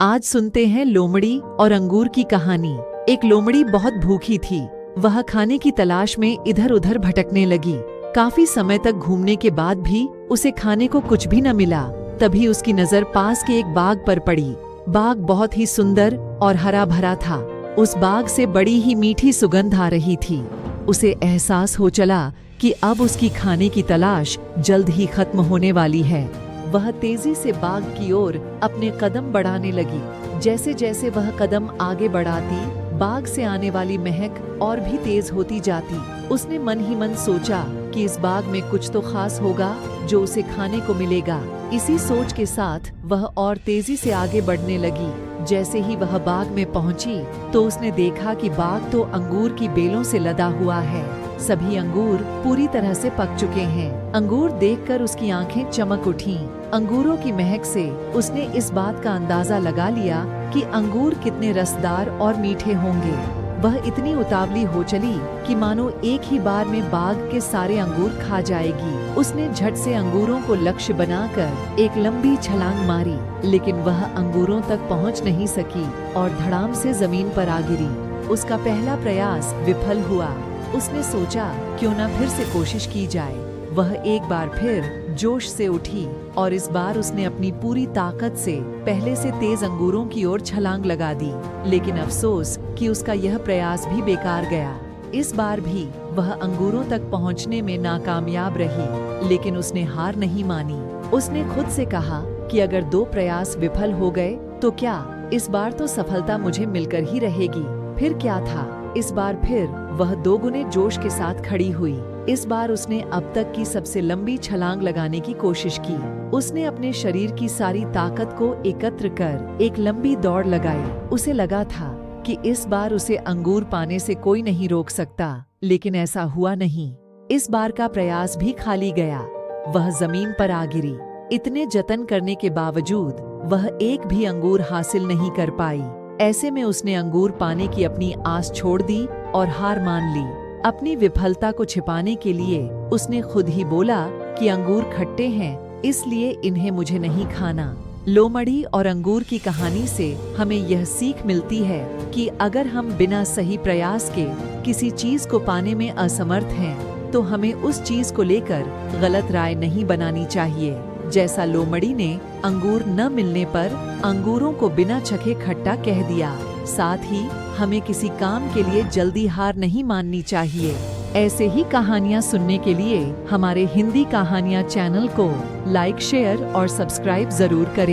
आज सुनते हैं लोमड़ी और अंगूर की कहानी। एक लोमड़ी बहुत भूखी थी। वह खाने की तलाश में इधर उधर भटकने लगी। काफी समय तक घूमने के बाद भी उसे खाने को कुछ भी न मिला। तभी उसकी नजर पास के एक बाग पर पड़ी। बाग बहुत ही सुंदर और हरा भरा था। उस बाग से बड़ी ही मीठी सुगंध आ रही थी। उसे एहसास हो चला कि अब उसकी खाने की तलाश जल्द ही खत्म होने वाली है। वह तेजी से बाग की ओर अपने कदम बढ़ाने लगी। जैसे जैसे वह कदम आगे बढ़ाती, बाग से आने वाली महक और भी तेज होती जाती। उसने मन ही मन सोचा कि इस बाग में कुछ तो खास होगा जो उसे खाने को मिलेगा। इसी सोच के साथ वह और तेजी से आगे बढ़ने लगी। जैसे ही वह बाग में पहुंची तो उसने देखा कि बाग तो अंगूर की बेलों से लदा हुआ है। सभी अंगूर पूरी तरह से पक चुके हैं। अंगूर देखकर उसकी आंखें चमक उठीं। अंगूरों की महक से उसने इस बात का अंदाजा लगा लिया कि अंगूर कितने रसदार और मीठे होंगे। वह इतनी उतावली हो चली कि मानो एक ही बार में बाग के सारे अंगूर खा जाएगी। उसने झट से अंगूरों को लक्ष्य बनाकर एक लंबी छलांग मारी, लेकिन वह अंगूरों तक पहुंच नहीं सकी और धड़ाम से जमीन पर आ गिरी। उसका पहला प्रयास विफल हुआ। उसने सोचा क्यों न फिर से कोशिश की जाए। वह एक बार फिर जोश से उठी और इस बार उसने अपनी पूरी ताकत से पहले से तेज अंगूरों की ओर छलांग लगा दी। लेकिन अफसोस कि उसका यह प्रयास भी बेकार गया। इस बार भी वह अंगूरों तक पहुंचने में नाकामयाब रही, लेकिन उसने हार नहीं मानी। उसने खुद से कहा कि अगर 2 प्रयास विफल हो गए तो क्या, इस बार तो सफलता मुझे मिलकर ही रहेगी। फिर क्या था, इस बार फिर वह 2 गुने जोश के साथ खड़ी हुई। इस बार उसने अब तक की सबसे लंबी छलांग लगाने की कोशिश की। उसने अपने शरीर की सारी ताकत को एकत्र कर एक लंबी दौड़ लगाई। उसे लगा था कि इस बार उसे अंगूर पाने से कोई नहीं रोक सकता, लेकिन ऐसा हुआ नहीं। इस बार का प्रयास भी खाली गया। वह जमीन पर आ गिरी। इतने जतन करने के बावजूद वह एक भी अंगूर हासिल नहीं कर पाई। ऐसे में उसने अंगूर पाने की अपनी आस छोड़ दी और हार मान ली। अपनी विफलता को छिपाने के लिए उसने खुद ही बोला कि अंगूर खट्टे हैं, इसलिए इन्हें मुझे नहीं खाना। लोमड़ी और अंगूर की कहानी से हमें यह सीख मिलती है कि अगर हम बिना सही प्रयास के किसी चीज को पाने में असमर्थ हैं, तो हमें उस चीज को लेकर गलत राय नहीं बनानी चाहिए। जैसा लोमड़ी ने अंगूर न मिलने पर अंगूरों को बिना चखे खट्टा कह दिया। साथ ही हमें किसी काम के लिए जल्दी हार नहीं माननी चाहिए। ऐसे ही कहानियाँ सुनने के लिए हमारे हिंदी कहानियाँ चैनल को लाइक, शेयर और सब्सक्राइब जरूर करें।